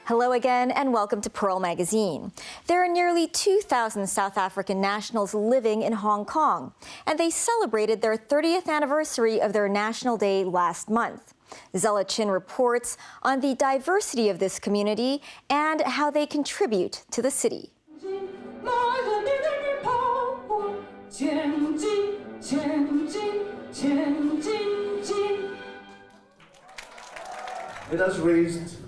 Hello again and welcome to Pearl Magazine. There are nearly 2,000 South African nationals living in Hong Kong, and they celebrated their 30th anniversary of their National Day last month. Zella Chin reports on the diversity of this community and how they contribute to the city. It has raised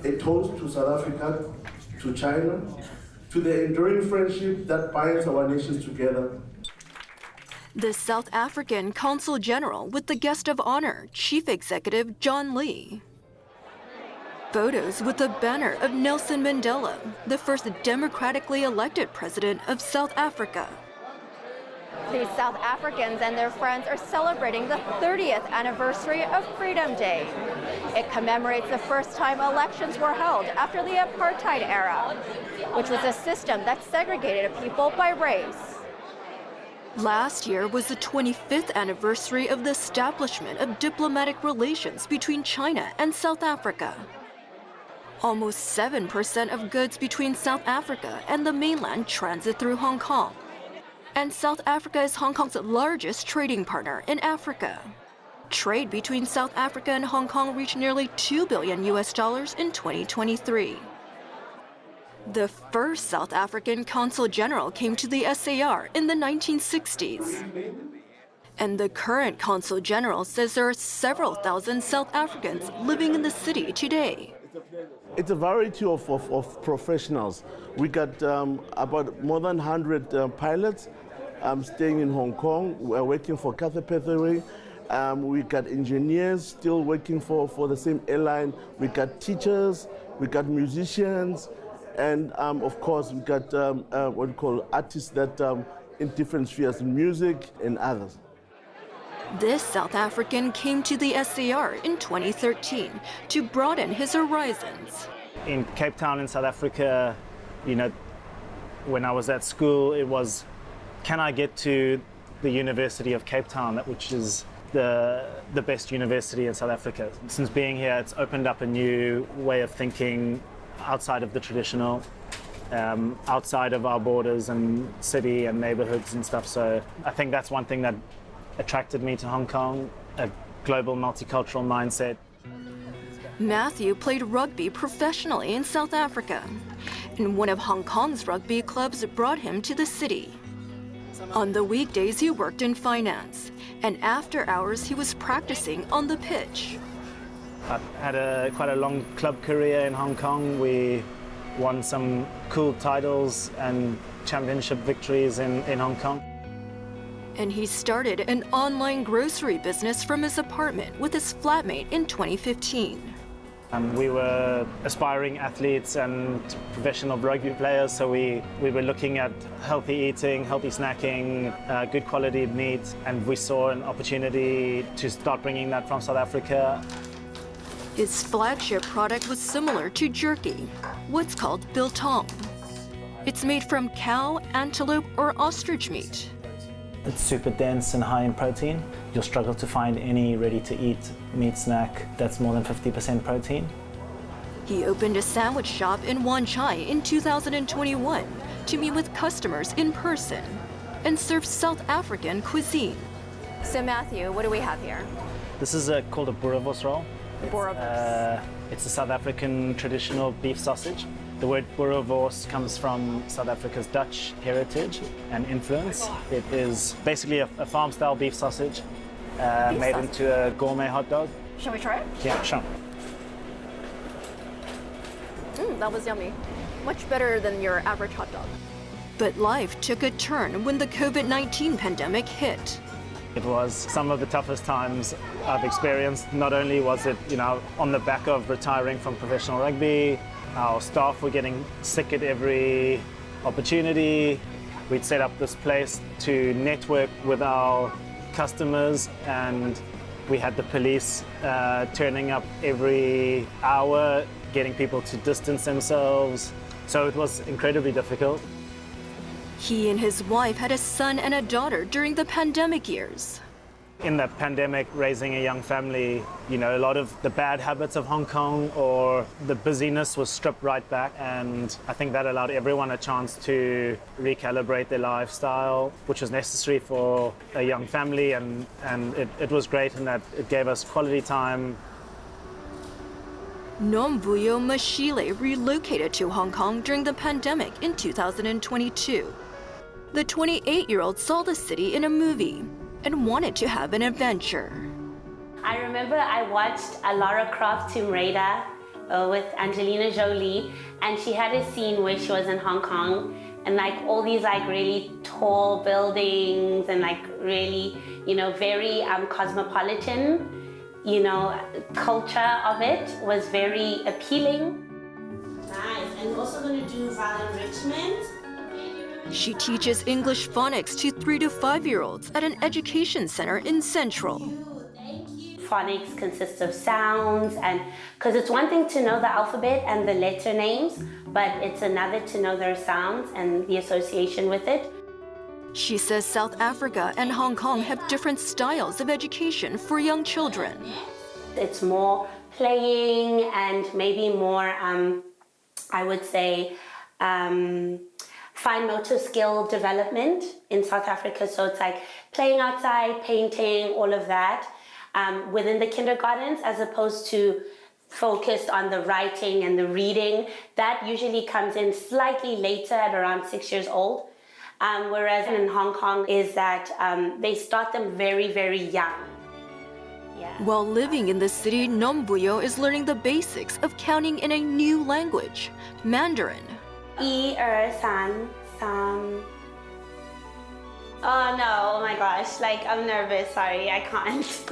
a toast to South Africa, to China, to the enduring friendship that binds our nations together. The South African Consul General with the guest of honor, Chief Executive John Lee. Photos with the banner of Nelson Mandela, the first democratically elected president of South Africa. These South Africans and their friends are celebrating the 30th anniversary of Freedom Day. It commemorates the first time elections were held after the apartheid era, which was a system that segregated people by race. Last year was the 25th anniversary of the establishment of diplomatic relations between China and South Africa. Almost 7% of goods between South Africa and the mainland transit through Hong Kong. And South Africa is Hong Kong's largest trading partner in Africa. Trade between South Africa and Hong Kong reached nearly $2 billion in 2023. The first South African Consul General came to the SAR in the 1960s. And the current Consul General says there are several thousand South Africans living in the city today. It's a variety of professionals. We got about more than 100 pilots staying in Hong Kong. We're working for Cathay Pathway. We got engineers still working for the same airline. We got teachers, we got musicians, and of course we got what we call artists that in different spheres, music and others. This South African came to the SAR in 2013 to broaden his horizons. In Cape Town in South Africa, you know, when I was at school, it was, can I get to the University of Cape Town, which is the best university in South Africa. Since being here, it's opened up a new way of thinking outside of the traditional, outside of our borders and city and neighborhoods and stuff. So I think that's one thing that attracted me to Hong Kong, a global multicultural mindset. Matthew played rugby professionally in South Africa, and one of Hong Kong's rugby clubs brought him to the city. On the weekdays, he worked in finance, and after hours, he was practicing on the pitch. I've had quite a long club career in Hong Kong. We won some cool titles and championship victories in Hong Kong. And he started an online grocery business from his apartment with his flatmate in 2015. We were aspiring athletes and professional rugby players, so we were looking at healthy eating, healthy snacking, good quality meat, and we saw an opportunity to start bringing that from South Africa. His flagship product was similar to jerky, what's called biltong. It's made from cow, antelope, or ostrich meat. It's super dense and high in protein. You'll struggle to find any ready-to-eat meat snack that's more than 50% protein. He opened a sandwich shop in Wan Chai in 2021 to meet with customers in person and serve South African cuisine. So Matthew, what do we have here? This is called a boerewors roll. Boerewors. It's a South African traditional beef sausage. The word boerewors comes from South Africa's Dutch heritage and influence. It is basically a farm-style beef sausage made into a gourmet hot dog. Shall we try it? Yeah, sure. That was yummy. Much better than your average hot dog. But life took a turn when the COVID-19 pandemic hit. It was some of the toughest times I've experienced. Not only was it, on the back of retiring from professional rugby, our staff were getting sick at every opportunity. We'd set up this place to network with our customers, and we had the police turning up every hour, getting people to distance themselves. So it was incredibly difficult. He and his wife had a son and a daughter during the pandemic years. In the pandemic, raising a young family, you know, a lot of the bad habits of Hong Kong or the busyness was stripped right back, and I think that allowed everyone a chance to recalibrate their lifestyle, which was necessary for a young family, and it was great in that it gave us quality time. Nomvuyo Mashile relocated to Hong Kong during the pandemic in 2022. The 28-year-old saw the city in a movie and wanted to have an adventure. I remember I watched a Lara Croft Tomb Raider with Angelina Jolie, and she had a scene where she was in Hong Kong, and like all these like really tall buildings and like really, you know, very cosmopolitan, you know, culture of it was very appealing. Nice, and we're also going to do vowel enrichment. She teaches English phonics to 3 to 5-year-olds at an education center in Central. Phonics consists of sounds, and because it's one thing to know the alphabet and the letter names, but it's another to know their sounds and the association with it. She says South Africa and Hong Kong have different styles of education for young children. It's more playing and maybe more, I would say, fine motor skill development in South Africa. So it's like playing outside, painting, all of that within the kindergartens, as opposed to focused on the writing and the reading. That usually comes in slightly later at around 6 years old. Whereas in Hong Kong is that they start them very, very young. Yeah. While living in the city, Nomvuyo is learning the basics of counting in a new language, Mandarin. 1, 2, 3, 4. Oh no, oh my gosh, like I'm nervous, sorry, I can't.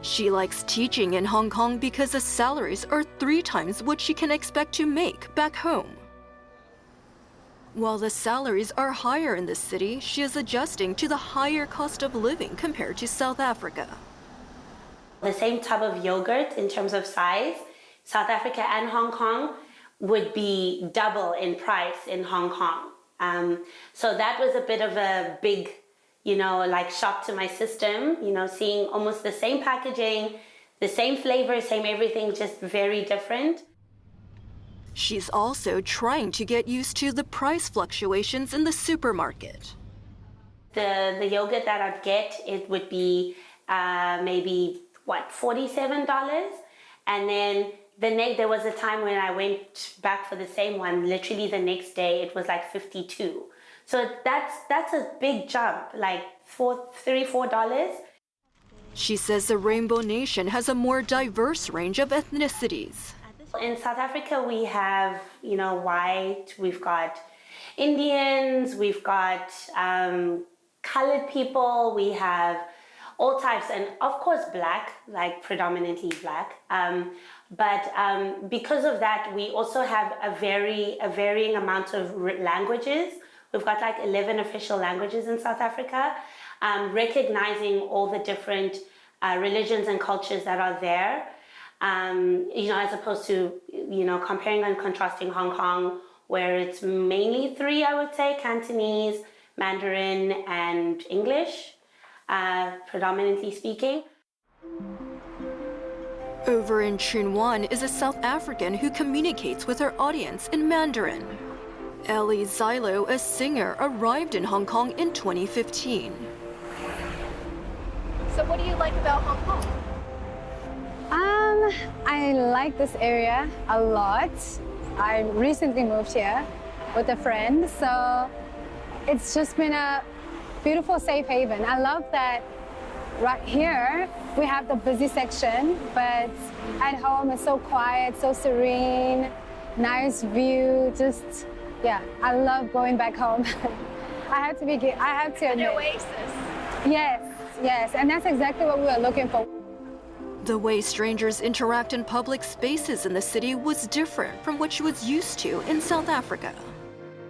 She likes teaching in Hong Kong because the salaries are 3 times what she can expect to make back home. While the salaries are higher in the city, she is adjusting to the higher cost of living compared to South Africa. The same tub of yogurt in terms of size, South Africa and Hong Kong would be double in price in Hong Kong. So that was a bit of a big, you know, like shock to my system, you know, seeing almost the same packaging, the same flavor, same everything, just very different. She's also trying to get used to the price fluctuations in the supermarket. The yogurt that I'd get, it would be maybe, what, $47? And then there was a time when I went back for the same one, literally the next day, it was like 52. So that's a big jump, like $3, $4. She says the Rainbow Nation has a more diverse range of ethnicities. In South Africa, we have, you know, white, we've got Indians, we've got colored people, we have all types, and of course black, like predominantly black. But because of that, we also have a varying amount of languages. We've got like 11 official languages in South Africa, recognizing all the different religions and cultures that are there. You know, as opposed to, you know, comparing and contrasting Hong Kong, where it's mainly 3, I would say, Cantonese, Mandarin, and English, predominantly speaking. Over in Chunwan is a South African who communicates with her audience in Mandarin. Ellie Zylo, a singer, arrived in Hong Kong in 2015. So what do you like about Hong Kong? I like this area a lot. I recently moved here with a friend, so it's just been a beautiful safe haven. I love that right here we have the busy section, but at home it's so quiet, so serene, nice view, just, yeah, I love going back home. I have to admit. An oasis. Yes, and that's exactly what we were looking for. The way strangers interact in public spaces in the city was different from what she was used to in South Africa.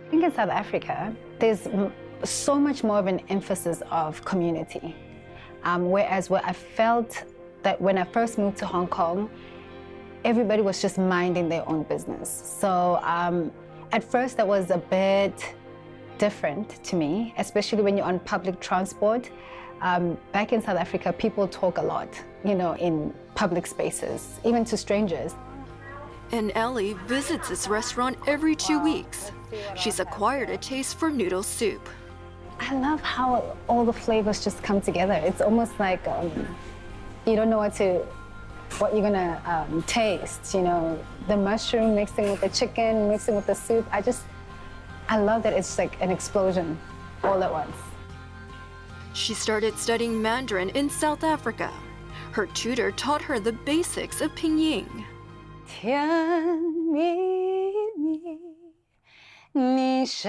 I think in South Africa, there's so much more of an emphasis of community. Whereas what I felt that when I first moved to Hong Kong, everybody was just minding their own business. So at first that was a bit different to me, especially when you're on public transport. Back in South Africa, people talk a lot, in public spaces, even to strangers. And Ellie visits this restaurant every 2 weeks. She's acquired a taste for noodle soup. I love how all the flavors just come together. It's almost like you don't know what you're gonna taste. The mushroom mixing with the chicken, mixing with the soup. I love that it's like an explosion all at once. She started studying Mandarin in South Africa. Her tutor taught her the basics of Pinyin. 甜蜜蜜，你笑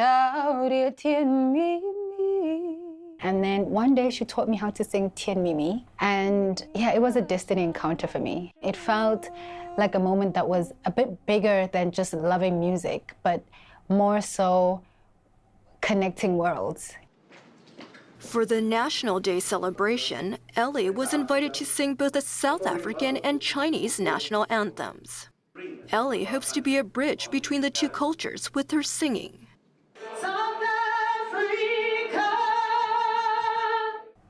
得甜蜜蜜。And then one day she taught me how to sing 甜蜜蜜. And yeah, it was a destiny encounter for me. It felt like a moment that was a bit bigger than just loving music, but more so connecting worlds. For the National Day celebration, Ellie was invited to sing both the South African and Chinese national anthems. Ellie hopes to be a bridge between the two cultures with her singing.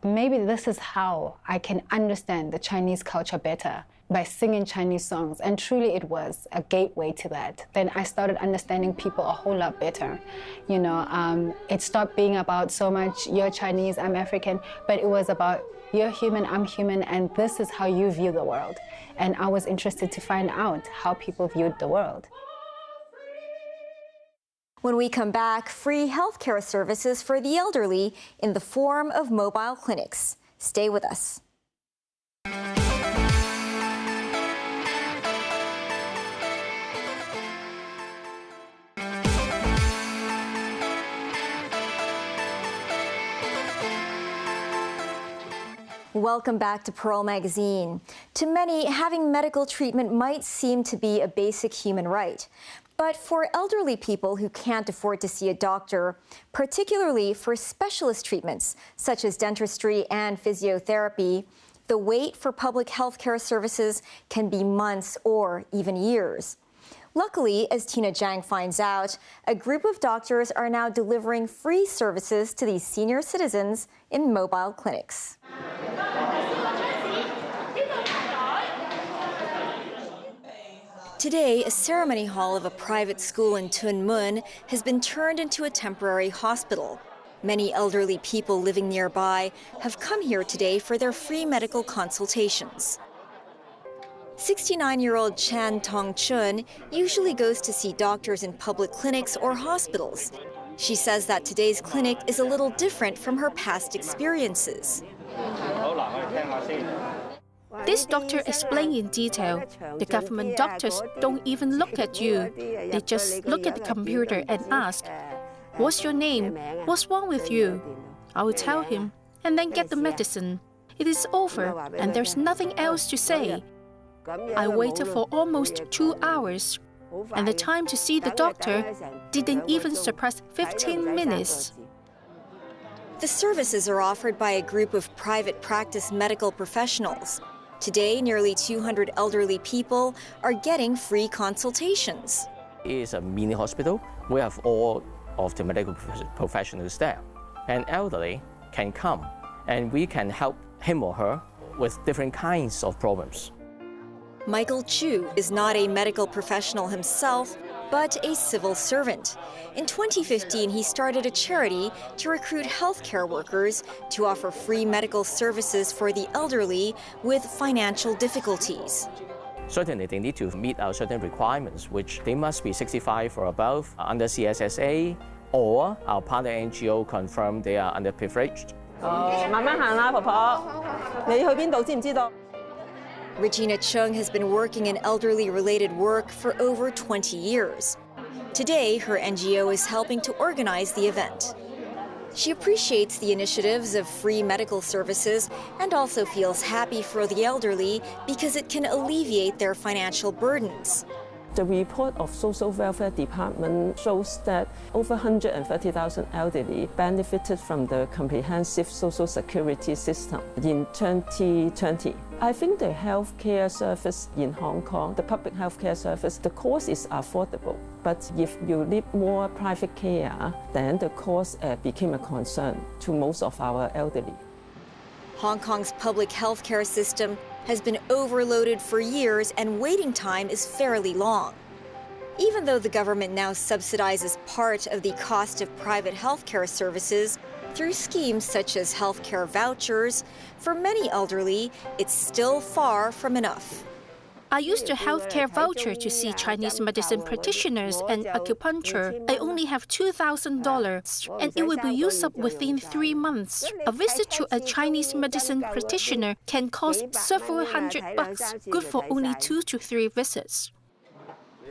Maybe this is how I can understand the Chinese culture better, by singing Chinese songs, and truly it was a gateway to that. Then I started understanding people a whole lot better. It stopped being about so much, you're Chinese, I'm African, but it was about you're human, I'm human, and this is how you view the world. And I was interested to find out how people viewed the world. When we come back, free healthcare services for the elderly in the form of mobile clinics. Stay with us. Welcome back to Pearl Magazine. To many, having medical treatment might seem to be a basic human right. But for elderly people who can't afford to see a doctor, particularly for specialist treatments such as dentistry and physiotherapy, the wait for public health care services can be months or even years. Luckily, as Tina Jiang finds out, a group of doctors are now delivering free services to these senior citizens in mobile clinics. Today, a ceremony hall of a private school in Tuen Mun has been turned into a temporary hospital. Many elderly people living nearby have come here today for their free medical consultations. 69-year-old Chan Tong-chun usually goes to see doctors in public clinics or hospitals. She says that today's clinic is a little different from her past experiences. This doctor explained in detail. The government doctors don't even look at you. They just look at the computer and ask, "What's your name? What's wrong with you?" I will tell him, and then get the medicine. It is over, and there's nothing else to say. I waited for almost 2 hours, and the time to see the doctor didn't even surpass 15 minutes. The services are offered by a group of private practice medical professionals. Today, nearly 200 elderly people are getting free consultations. It is a mini hospital. We have all of the medical professionals there. An elderly can come, and we can help him or her with different kinds of problems. Michael Chu is not a medical professional himself, but a civil servant. In 2015, he started a charity to recruit healthcare workers to offer free medical services for the elderly with financial difficulties. Certainly, they need to meet our certain requirements, which they must be 65 or above, under CSSA, or our partner NGO confirm they are underprivileged. Regina Chung has been working in elderly-related work for over 20 years. Today, her NGO is helping to organize the event. She appreciates the initiatives of free medical services and also feels happy for the elderly because it can alleviate their financial burdens. The report of Social Welfare Department shows that over 130,000 elderly benefited from the comprehensive social security system in 2020. I think the healthcare service in Hong Kong, the public healthcare service, the cost is affordable. But if you need more private care, then the cost became a concern to most of our elderly. Hong Kong's public healthcare system has been overloaded for years and waiting time is fairly long. Even though the government now subsidizes part of the cost of private healthcare services through schemes such as healthcare vouchers, for many elderly, it's still far from enough. I used a healthcare voucher to see Chinese medicine practitioners and acupuncture. I only have $2,000 and it will be used up within 3 months. A visit to a Chinese medicine practitioner can cost several $100, good for only 2 to 3 visits.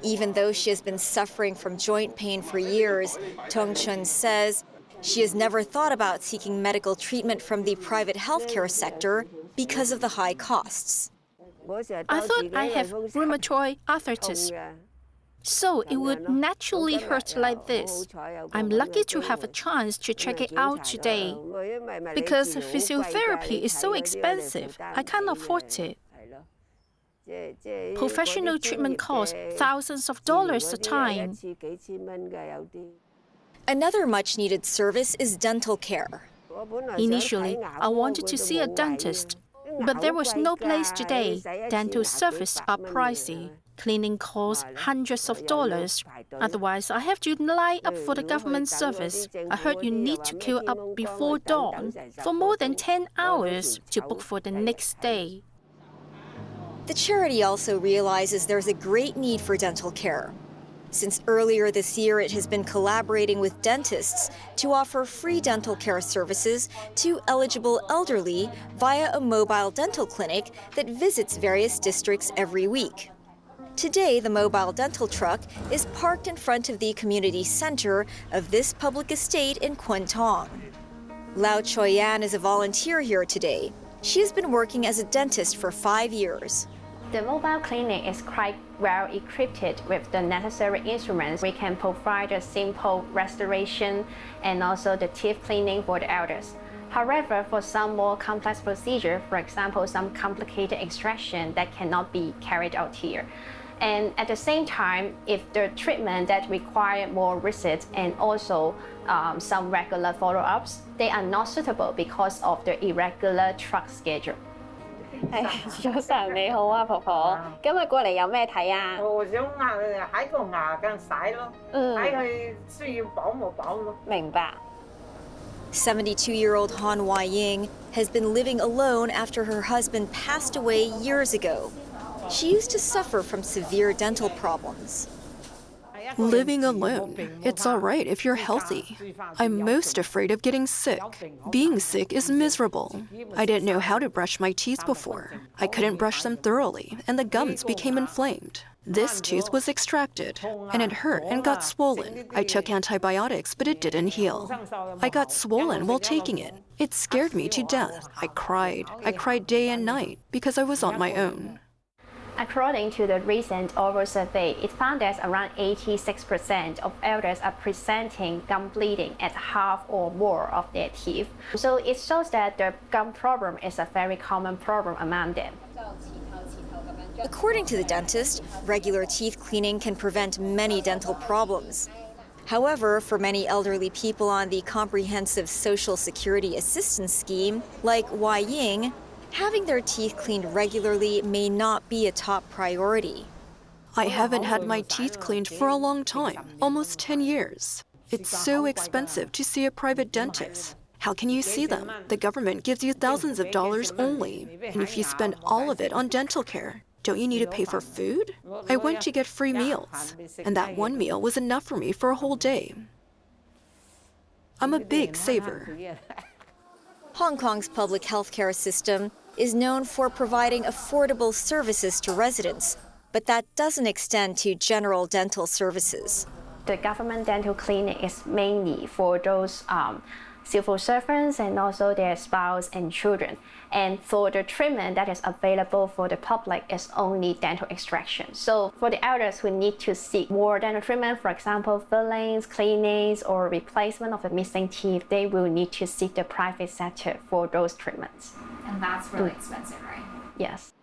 Even though she has been suffering from joint pain for years, Tong Chun says she has never thought about seeking medical treatment from the private healthcare sector because of the high costs. I thought I have rheumatoid arthritis, so it would naturally hurt like this. I'm lucky to have a chance to check it out today. Because physiotherapy is so expensive, I can't afford it. Professional treatment costs thousands of dollars a time. Another much-needed service is dental care. Initially, I wanted to see a dentist, but there was no place today. Dental services are pricey. Cleaning costs hundreds of dollars. Otherwise, I have to line up for the government service. I heard you need to queue up before dawn for more than 10 hours to book for the next day. The charity also realizes there's a great need for dental care. Since earlier this year, it has been collaborating with dentists to offer free dental care services to eligible elderly via a mobile dental clinic that visits various districts every week. Today, the mobile dental truck is parked in front of the community center of this public estate in Kwun Tong. Lau Choyan is a volunteer here today. She has been working as a dentist for 5 years. The mobile clinic is quite well equipped with the necessary instruments. We can provide a simple restoration and also the teeth cleaning for the elders. However, for some more complex procedure, for example, some complicated extraction that cannot be carried out here. And at the same time, if the treatment that require more visits and also some regular follow-ups, they are not suitable because of the irregular truck schedule. 早晨你好啊，婆婆，今日過嚟有咩睇啊？我想喺個牙間洗咯，睇佢需要補冇補咯。明白。72-year-old Han Wai-ying has been living alone after her husband passed away years ago. She used to suffer from severe dental problems. Living alone. It's all right if you're healthy. I'm most afraid of getting sick. Being sick is miserable. I didn't know how to brush my teeth before. I couldn't brush them thoroughly, and the gums became inflamed. This tooth was extracted, and it hurt and got swollen. I took antibiotics, but it didn't heal. I got swollen while taking it. It scared me to death. I cried. I cried day and night because I was on my own. According to the recent oral survey, it found that around 86% of elders are presenting gum bleeding at half or more of their teeth. So it shows that the gum problem is a very common problem among them. According to the dentist, regular teeth cleaning can prevent many dental problems. However, for many elderly people on the Comprehensive Social Security Assistance Scheme, like Wai Ying, having their teeth cleaned regularly may not be a top priority. I haven't had my teeth cleaned for a long time, almost 10 years. It's so expensive to see a private dentist. How can you see them? The government gives you thousands of dollars only. And if you spend all of it on dental care, don't you need to pay for food? I went to get free meals, and that one meal was enough for me for a whole day. I'm a big saver. Hong Kong's public healthcare system is known for providing affordable services to residents, but that doesn't extend to general dental services. The government dental clinic is mainly for those civil servants and also their spouse and children. And for the treatment that is available for the public is only dental extraction. So for the elders who need to seek more dental treatment, for example, fillings, cleanings, or replacement of the missing teeth, they will need to seek the private sector for those treatments. And that's really expensive, right? Yes.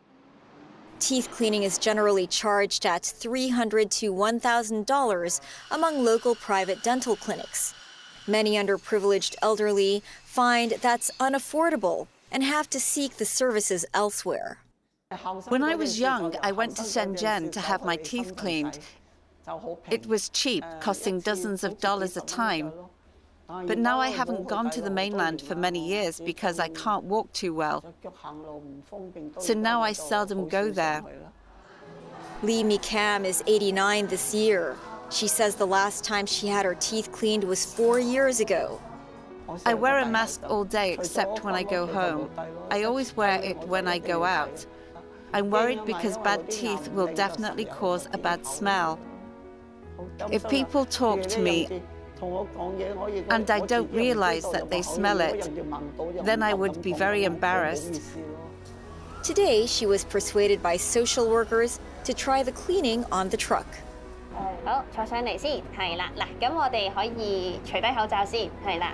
Teeth cleaning is generally charged at $300 to $1,000 among local private dental clinics. Many underprivileged elderly find that's unaffordable and have to seek the services elsewhere. When I was young, I went to Shenzhen to have my teeth cleaned. It was cheap, costing dozens of dollars a time. But now I haven't gone to the mainland for many years because I can't walk too well. So now I seldom go there. Lee Mi-Kam is 89 this year. She says the last time she had her teeth cleaned was 4 years ago. I wear a mask all day except when I go home. I always wear it when I go out. I'm worried because bad teeth will definitely cause a bad smell. If people talk to me and I don't realize that they smell it, then I would be very embarrassed. Today, she was persuaded by social workers to try the cleaning on the truck. 好，坐上嚟先，係啦，嗱，咁我哋可以除低口罩先，係啦，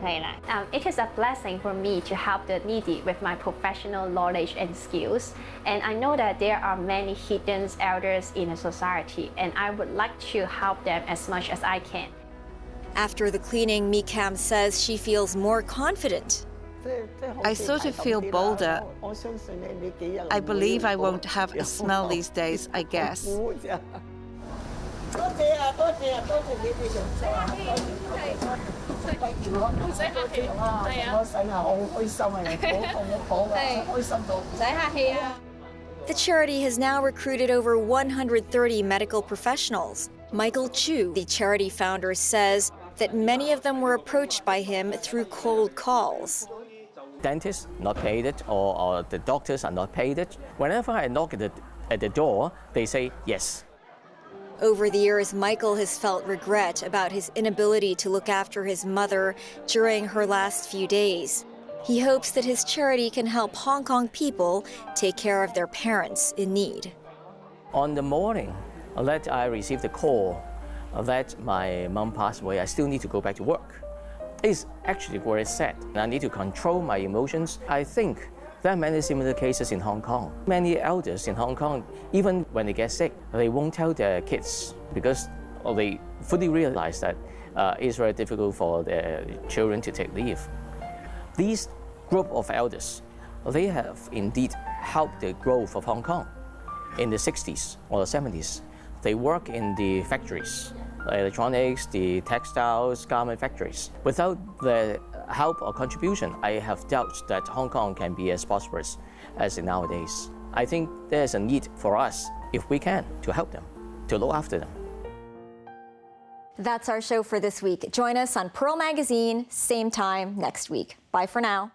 係啦。It is a blessing for me to help the needy with my professional knowledge and skills, and I know that there are many hidden elders in the society, and I would like to help them as much as I can. After the cleaning, Mi-Kam says she feels more confident. I sort of feel bolder. I believe I won't have a smell these days, I guess. The charity has now recruited over 130 medical professionals. Michael Chu, the charity founder, says that many of them were approached by him through cold calls. Dentists not paid it, or the doctors are not paid it. Whenever I knock at the door, they say yes. Over the years, Michael has felt regret about his inability to look after his mother during her last few days. He hopes that his charity can help Hong Kong people take care of their parents in need. On the morning that I received the call that my mom passed away, I still need to go back to work. It's actually very sad. I need to control my emotions. I think there are many similar cases in Hong Kong. Many elders in Hong Kong, even when they get sick, they won't tell their kids because they fully realize that it's very difficult for their children to take leave. These group of elders, they have indeed helped the growth of Hong Kong. In the 60s or the 70s, they work in the factories, electronics, the textiles, garment factories. Without the help or contribution, I have doubts that Hong Kong can be as prosperous as nowadays. I think there's a need for us, if we can, to help them, to look after them. That's our show for this week. Join us on Pearl Magazine, same time next week. Bye for now.